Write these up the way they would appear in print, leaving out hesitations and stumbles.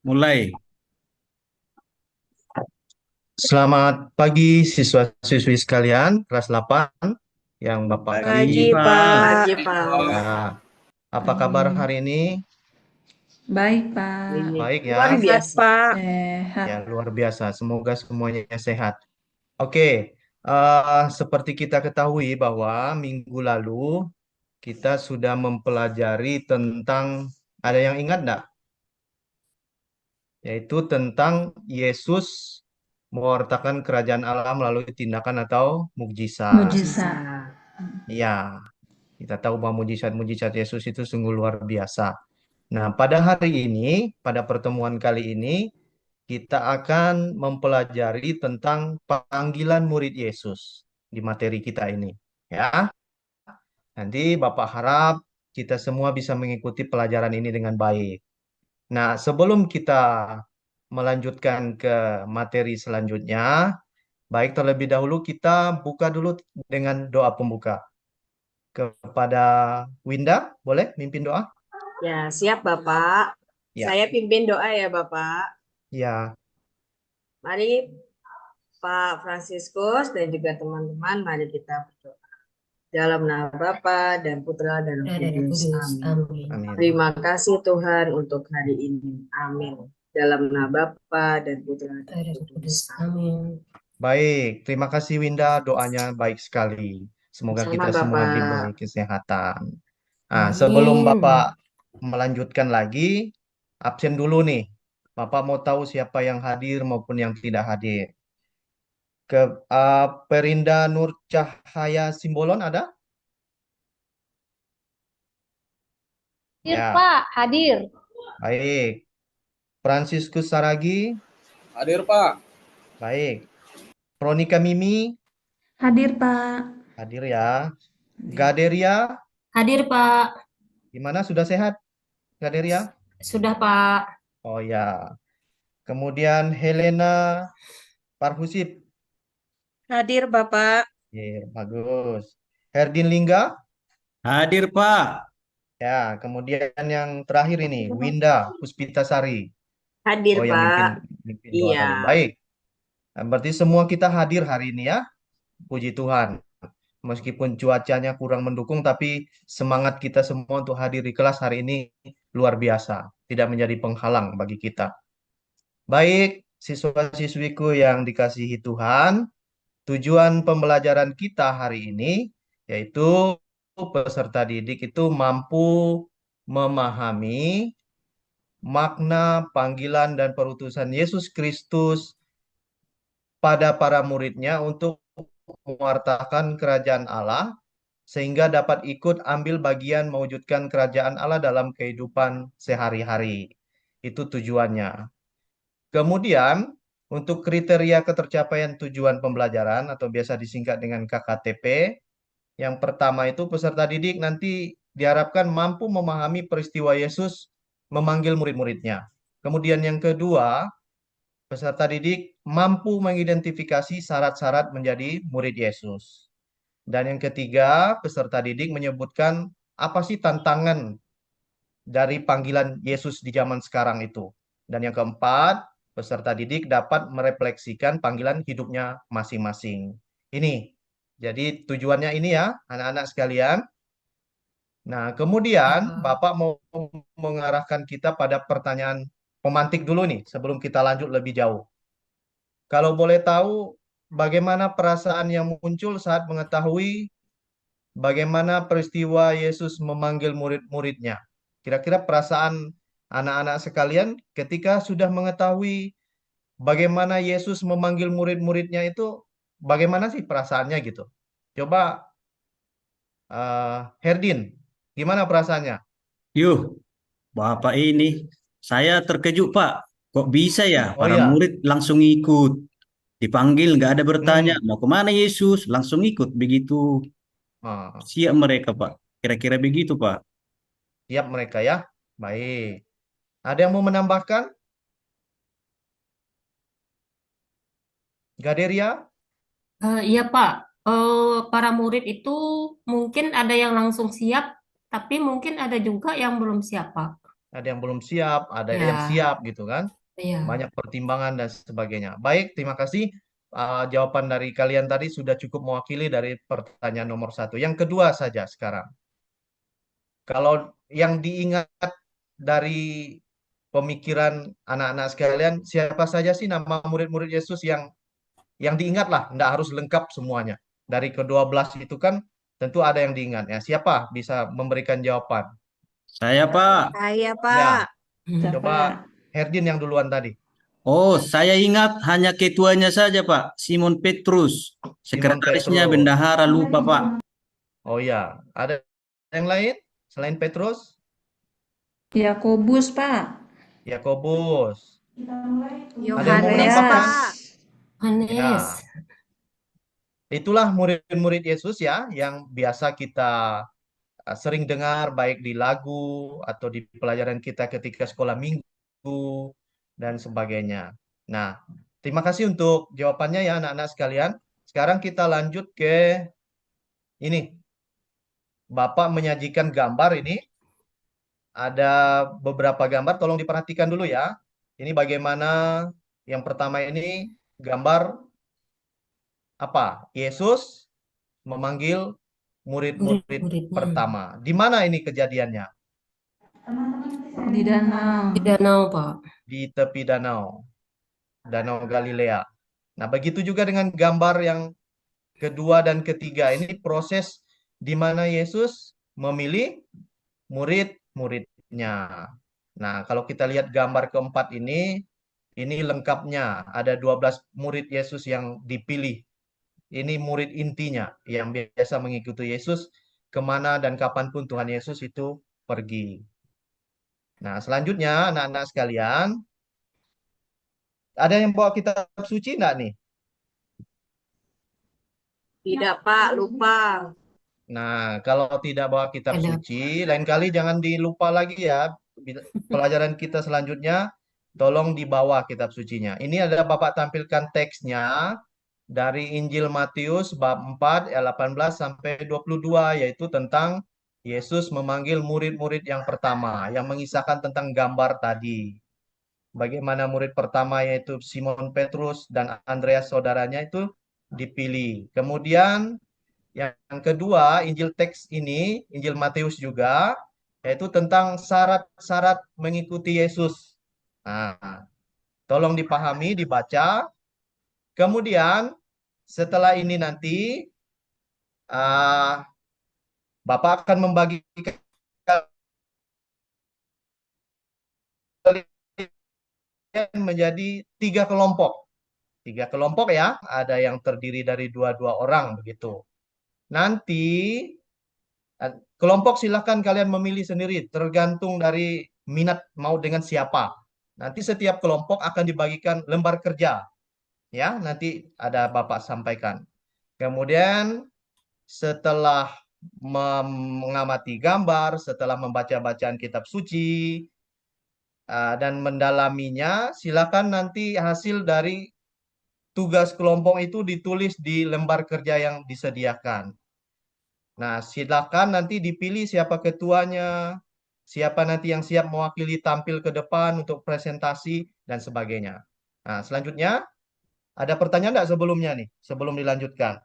Mulai. Selamat pagi siswa-siswi sekalian, kelas 8 yang Bapak Pagi, Pagi, kasih. Pak. Pak. Pagi, Pak. Ya, apa kabar Pagi. hari ini? Baik, Pak. Ini Baik luar ya, Sehat, biasa. Pak. ya Sehat. luar biasa. Semoga semuanya sehat. Oke, seperti kita ketahui bahwa minggu lalu kita sudah mempelajari tentang, ada yang ingat enggak? Yaitu tentang Yesus mewartakan kerajaan Allah melalui tindakan atau mukjizat. Mujizat. Mujizat. Ya, kita tahu bahwa mujizat-mujizat Yesus itu sungguh luar biasa. Nah, pada hari ini, pada pertemuan kali ini, kita akan mempelajari tentang panggilan murid Yesus di materi kita ini. Ya, nanti Bapak harap kita semua bisa mengikuti pelajaran ini dengan baik. Nah, sebelum kita melanjutkan ke materi selanjutnya, baik terlebih dahulu kita buka dulu dengan doa pembuka. Kepada Winda, boleh mimpin doa? Ya, siap, Bapak. Ya, Saya pimpin doa ya, Bapak. ya. Mari Pak Fransiskus dan juga teman-teman, mari kita berdoa. Dalam nama Bapa dan Putra dan Roh Ada Kudus. Kudus. Amin. Amin. Amin. Terima kasih Tuhan untuk hari ini. Amin. Dalam nama Bapa dan Putra dan Ada Roh Kudus. Kudus. Amin. Amin. Baik, terima kasih Winda, doanya baik sekali. Semoga Sama kita semua diberi Bapak. kesehatan. Nah, sebelum Bapak Amin. melanjutkan lagi, absen dulu nih. Bapak mau tahu siapa yang hadir maupun yang tidak hadir. Ke Perinda Nur Cahaya Simbolon ada? Hadir, Ya, Pak. Hadir. baik. Fransiskus Saragi, Hadir, Pak. baik. Veronica Mimi, Hadir, Pak. hadir ya. Hadir. Gaderia, Hadir, Pak. gimana? Sudah sehat, Gaderia? Sudah, Pak. Oh ya. Kemudian Helena Parhusip. Hadir, Bapak. Ya, bagus. Herdin Lingga. Hadir, Pak. Ya, kemudian yang terakhir ini, Winda Puspitasari. Hadir, Oh, yang mimpin, Pak. mimpin doa Iya. tadi. Baik. Nah, berarti semua kita hadir hari ini ya. Puji Tuhan. Meskipun cuacanya kurang mendukung, tapi semangat kita semua untuk hadir di kelas hari ini luar biasa. Tidak menjadi penghalang bagi kita. Baik, siswa-siswiku yang dikasihi Tuhan, tujuan pembelajaran kita hari ini yaitu peserta didik itu mampu memahami makna panggilan dan perutusan Yesus Kristus pada para muridnya untuk mewartakan kerajaan Allah sehingga dapat ikut ambil bagian mewujudkan kerajaan Allah dalam kehidupan sehari-hari. Itu tujuannya. Kemudian, untuk kriteria ketercapaian tujuan pembelajaran atau biasa disingkat dengan KKTP, yang pertama itu peserta didik nanti diharapkan mampu memahami peristiwa Yesus memanggil murid-muridnya. Kemudian yang kedua, peserta didik mampu mengidentifikasi syarat-syarat menjadi murid Yesus. Dan yang ketiga, peserta didik menyebutkan apa sih tantangan dari panggilan Yesus di zaman sekarang itu. Dan yang keempat, peserta didik dapat merefleksikan panggilan hidupnya masing-masing. Ini, jadi tujuannya ini ya, anak-anak sekalian. Nah, Ya, kemudian Pak. Bapak mau mengarahkan kita pada pertanyaan pemantik dulu nih, sebelum kita lanjut lebih jauh. Kalau boleh tahu, bagaimana perasaan yang muncul saat mengetahui bagaimana peristiwa Yesus memanggil murid-muridnya? Kira-kira perasaan anak-anak sekalian ketika sudah mengetahui bagaimana Yesus memanggil murid-muridnya itu, bagaimana sih perasaannya gitu? Coba Herdin, gimana perasaannya? Yuh, Bapak ini. Saya terkejut, Pak. Kok bisa ya Oh para ya, murid langsung ikut? Dipanggil, nggak ada bertanya, hmm. mau kemana Yesus? Langsung ikut. Begitu Ah, siap mereka, Pak. Kira-kira begitu, Pak. siap mereka ya. Baik. Ada yang mau menambahkan? Gaderia? Iya, Pak. Para murid itu mungkin ada yang langsung siap, tapi mungkin ada juga yang belum siap, Pak. ada yang belum siap, ada yang Ya, siap gitu kan. iya. Banyak pertimbangan dan sebagainya. Baik, terima kasih. Jawaban dari kalian tadi sudah cukup mewakili dari pertanyaan nomor satu. Yang kedua saja sekarang. Kalau yang diingat dari pemikiran anak-anak sekalian, siapa saja sih nama murid-murid Yesus yang diingat lah, tidak harus lengkap semuanya. Dari ke-12 itu kan tentu ada yang diingat ya. Siapa bisa memberikan jawaban? Saya, Pak. Saya, Ya, Pak. Bisa, coba Pak. Herdin yang duluan tadi. Oh, saya ingat hanya ketuanya saja, Pak. Simon Petrus. Simon Sekretarisnya Petrus. bendahara lupa, Pak. Oh ya, ada yang lain selain Petrus? Yakobus, Pak. Yakobus. Ada yang mau Yohanes, menambahkan? Pak. Hanes. Ya, itulah murid-murid Yesus ya yang biasa kita sering dengar baik di lagu atau di pelajaran kita ketika sekolah minggu dan sebagainya. Nah, terima kasih untuk jawabannya ya anak-anak sekalian. Sekarang kita lanjut ke ini. Bapak menyajikan gambar ini. Ada beberapa gambar, tolong diperhatikan dulu ya. Ini bagaimana yang pertama ini gambar apa? Yesus memanggil murid-murid Murid-muridnya. pertama. Di mana ini kejadiannya? Di danau. Di danau, Pak. Di tepi danau, Danau Galilea. Nah, begitu juga dengan gambar yang kedua dan ketiga. Ini proses di mana Yesus memilih murid-muridnya. Nah, kalau kita lihat gambar keempat ini lengkapnya. Ada 12 murid Yesus yang dipilih. Ini murid intinya yang biasa mengikuti Yesus kemana dan kapanpun Tuhan Yesus itu pergi. Nah, selanjutnya anak-anak sekalian, ada yang bawa kitab suci enggak nih? Tidak, Pak. Lupa. Nah, kalau tidak bawa kitab Ada. suci, lain kali jangan dilupa lagi ya. Pelajaran kita selanjutnya, tolong dibawa kitab sucinya. Ini ada Bapak tampilkan teksnya dari Injil Matius bab 4 ayat 18 sampai 22, yaitu tentang Yesus memanggil murid-murid yang pertama, yang mengisahkan tentang gambar tadi. Bagaimana murid pertama yaitu Simon Petrus dan Andreas saudaranya itu dipilih. Kemudian yang kedua, Injil teks ini, Injil Matius juga, yaitu tentang syarat-syarat mengikuti Yesus. Nah, tolong dipahami, dibaca. Kemudian setelah ini nanti ah, Bapak akan membagikan kalian menjadi 3 kelompok. 3 kelompok ya, ada yang terdiri dari 2-2 orang begitu. Nanti kelompok silakan kalian memilih sendiri, tergantung dari minat mau dengan siapa. Nanti setiap kelompok akan dibagikan lembar kerja. Ya, nanti ada Bapak sampaikan. Kemudian setelah mengamati gambar, setelah membaca bacaan kitab suci, dan mendalaminya, silakan nanti hasil dari tugas kelompok itu ditulis di lembar kerja yang disediakan. Nah, silakan nanti dipilih siapa ketuanya, siapa nanti yang siap mewakili tampil ke depan untuk presentasi dan sebagainya. Nah, selanjutnya ada pertanyaan enggak sebelumnya nih, sebelum dilanjutkan?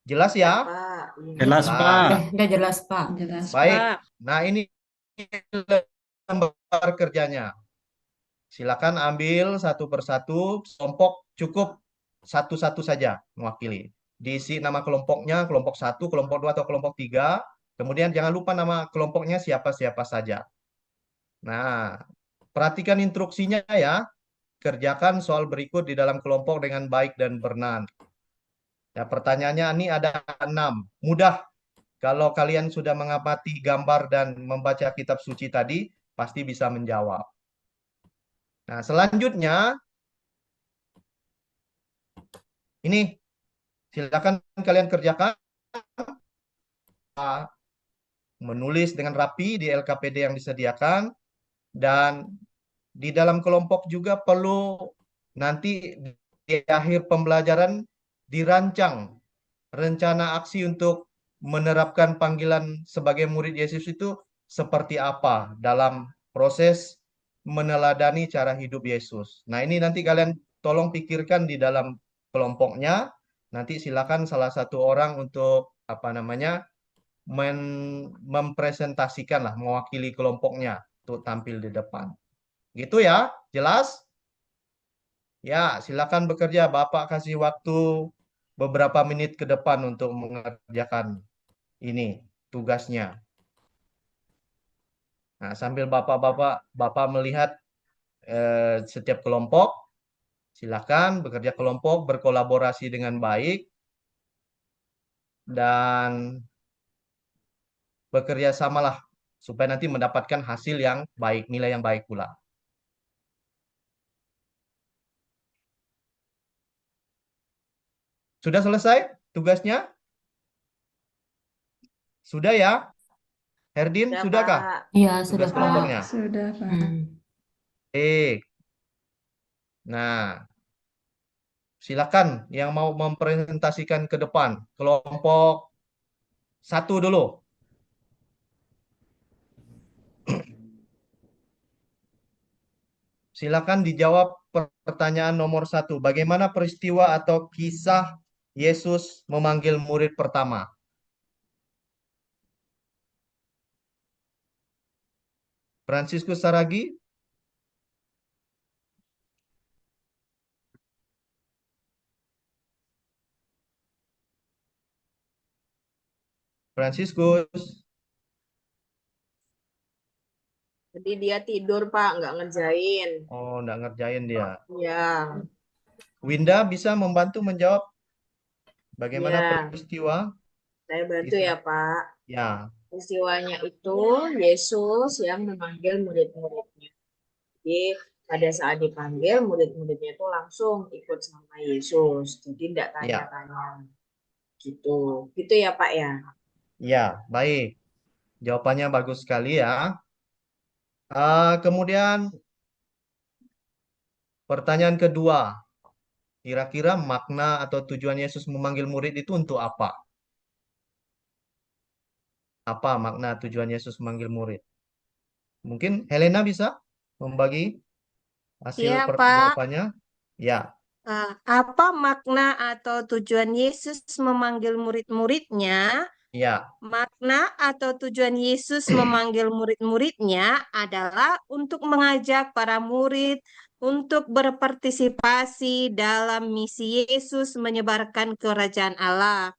Jelas Ya, ya? Pak. Jelas, Nah, Pak. Udah jelas, Pak. Jelas, baik. Pak. Nah, ini lembar kerjanya. Silakan ambil satu persatu, kelompok cukup satu-satu saja mewakili. Diisi nama kelompoknya, kelompok 1, kelompok 2 atau kelompok 3. Kemudian jangan lupa nama kelompoknya siapa-siapa saja. Nah, perhatikan instruksinya ya. Kerjakan soal berikut di dalam kelompok dengan baik dan benar. Ya, pertanyaannya ini ada 6. Mudah. Kalau kalian sudah mengamati gambar dan membaca kitab suci tadi, pasti bisa menjawab. Nah, selanjutnya, ini silakan kalian kerjakan. Menulis dengan rapi di LKPD yang disediakan. Dan di dalam kelompok juga perlu nanti di akhir pembelajaran dirancang rencana aksi untuk menerapkan panggilan sebagai murid Yesus itu seperti apa dalam proses meneladani cara hidup Yesus. Nah, ini nanti kalian tolong pikirkan di dalam kelompoknya. Nanti silakan salah satu orang untuk mempresentasikan lah, mewakili kelompoknya untuk tampil di depan. Gitu ya, jelas? Ya, silakan bekerja. Bapak kasih waktu beberapa menit ke depan untuk mengerjakan ini tugasnya. Nah, sambil Bapak melihat setiap kelompok, silakan bekerja kelompok, berkolaborasi dengan baik, dan bekerja samalah supaya nanti mendapatkan hasil yang baik, nilai yang baik pula. Sudah selesai tugasnya? Sudah ya? Herdin, Sudah, sudahkah Pak. Iya, sudah, tugas Pak. kelompoknya? Sudah, Pak. Baik. Nah, silakan yang mau mempresentasikan ke depan. Kelompok 1 dulu. Silakan dijawab pertanyaan nomor 1. Bagaimana peristiwa atau kisah Yesus memanggil murid pertama? Fransiskus Saragi? Fransiskus? Jadi dia tidur, Pak, nggak ngerjain. Oh, enggak ngerjain dia. Ya, Winda bisa membantu menjawab bagaimana ya. peristiwa? Saya bantu Kisah. ya, Pak. Ya, Peristiwanya itu Yesus yang memanggil murid-muridnya. Jadi pada saat dipanggil, murid-muridnya itu langsung ikut sama Yesus. Jadi tidak ya, tanya-tanya. Gitu. Gitu ya, Pak ya. ya, baik. Jawabannya bagus sekali ya. Kemudian pertanyaan kedua. Kira-kira makna atau tujuan Yesus memanggil murid itu untuk apa? Apa makna tujuan Yesus memanggil murid? Mungkin Helena bisa membagi hasil Ya, Pak. jawabannya? Ya, Apa makna atau tujuan Yesus memanggil murid-muridnya? ya, Makna atau tujuan Yesus memanggil murid-muridnya adalah untuk mengajak para murid untuk berpartisipasi dalam misi Yesus menyebarkan kerajaan Allah.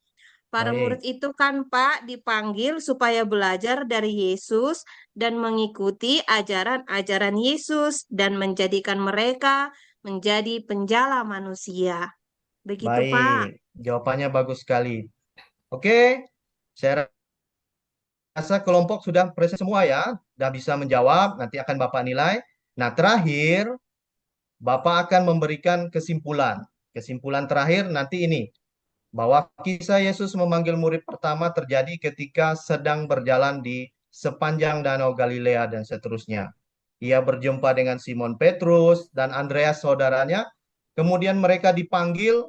Para murid baik, itu kan, Pak, dipanggil supaya belajar dari Yesus dan mengikuti ajaran-ajaran Yesus dan menjadikan mereka menjadi penjala manusia. Begitu, Pak. baik. Jawabannya bagus sekali. Oke, saya rasa kelompok sudah present semua ya. Sudah bisa menjawab, nanti akan Bapak nilai. Nah, terakhir, Bapak akan memberikan kesimpulan. Kesimpulan terakhir nanti ini, bahwa kisah Yesus memanggil murid pertama terjadi ketika sedang berjalan di sepanjang Danau Galilea dan seterusnya. Ia berjumpa dengan Simon Petrus dan Andreas saudaranya. Kemudian mereka dipanggil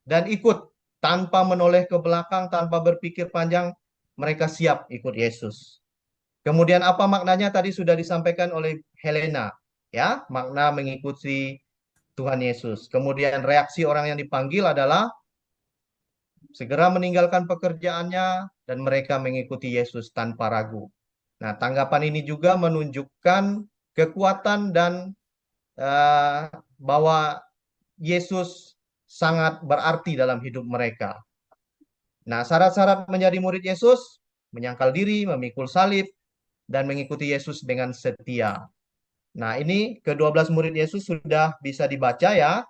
dan ikut tanpa menoleh ke belakang, tanpa berpikir panjang, mereka siap ikut Yesus. Kemudian apa maknanya tadi sudah disampaikan oleh Helena, ya, makna mengikuti Tuhan Yesus. Kemudian reaksi orang yang dipanggil adalah segera meninggalkan pekerjaannya dan mereka mengikuti Yesus tanpa ragu. Nah, tanggapan ini juga menunjukkan kekuatan dan bahwa Yesus sangat berarti dalam hidup mereka. Nah, syarat-syarat menjadi murid Yesus, menyangkal diri, memikul salib, dan mengikuti Yesus dengan setia. Nah, ini ke-12 murid Yesus sudah bisa dibaca ya.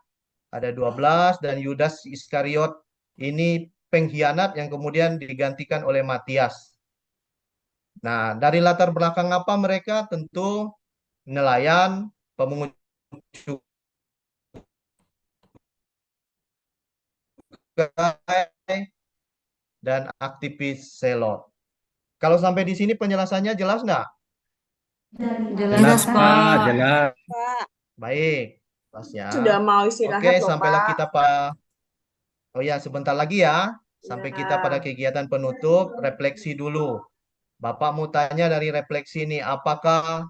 Ada 12 dan Yudas Iskariot ini pengkhianat yang kemudian digantikan oleh Matias. Nah, dari latar belakang apa mereka? Tentu nelayan, pemungut cukai, dan aktivis selot. Kalau sampai di sini penjelasannya jelas nggak? Jelas, Jelas, Pak. Pak, jelas. Pak, Baik, jelas ya. sudah mau istirahat Oke, loh, sampailah Pak. kita Oh ya, sebentar lagi ya. Sampai kita pada Ya. kegiatan penutup, refleksi dulu. Bapak mau tanya dari refleksi ini, apakah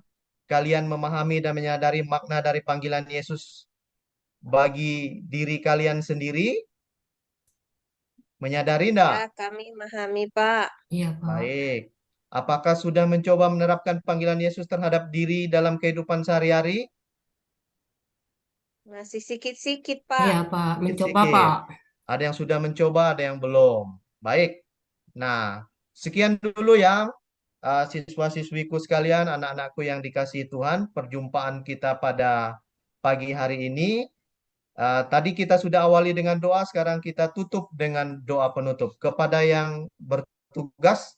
kalian memahami dan menyadari makna dari panggilan Yesus bagi diri kalian sendiri? Menyadari Ya, enggak? kami memahami, Pak. Iya, Pak. Baik. Apakah sudah mencoba menerapkan panggilan Yesus terhadap diri dalam kehidupan sehari-hari? Masih sikit-sikit, Iya, Pak. Pak. Mencoba, Sikit-sikit. Pak. Ada yang sudah mencoba, ada yang belum. Baik. Nah, sekian dulu ya siswa-siswiku sekalian, anak-anakku yang dikasihi Tuhan, perjumpaan kita pada pagi hari ini. Tadi kita sudah awali dengan doa, sekarang kita tutup dengan doa penutup. Kepada yang bertugas,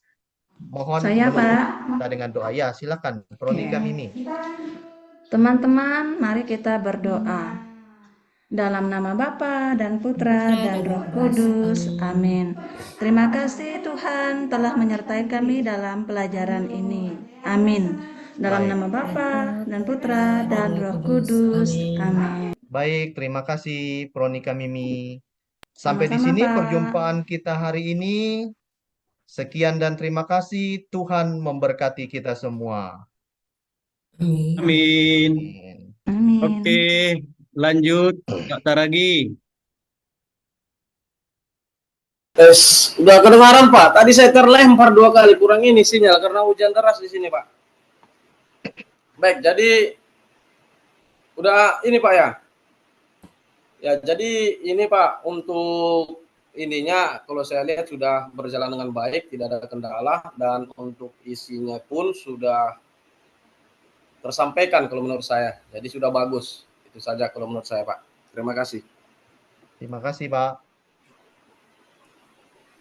mohon Saya, menutup Pak. kita dengan doa. Ya, silakan, Veronica Mimi. Teman-teman, mari kita berdoa. Dalam nama Bapa dan Putra dan Roh Kudus. Amin. Terima kasih Tuhan telah menyertai kami dalam pelajaran ini. Amin. Dalam Baik. nama Bapa dan Putra dan Roh Kudus. Amin. Baik, terima kasih Veronica Mimi. Sampai di Sama-sama, sini Pak. perjumpaan kita hari ini. Sekian dan terima kasih. Tuhan memberkati kita semua. Amin. Amin. Amin. Amin. Oke, lanjut Kak Taragi. Tes, udah kedengaran Pak. Tadi saya terlempar 2 kali, kurang ini sinyal karena hujan deras di sini Pak. Baik, jadi udah ini Pak ya. Ya, jadi ini Pak untuk ininya kalau saya lihat sudah berjalan dengan baik, tidak ada kendala dan untuk isinya pun sudah tersampaikan kalau menurut saya. Jadi sudah bagus. Itu saja kalau menurut saya Pak. Terima kasih. Terima kasih, Pak.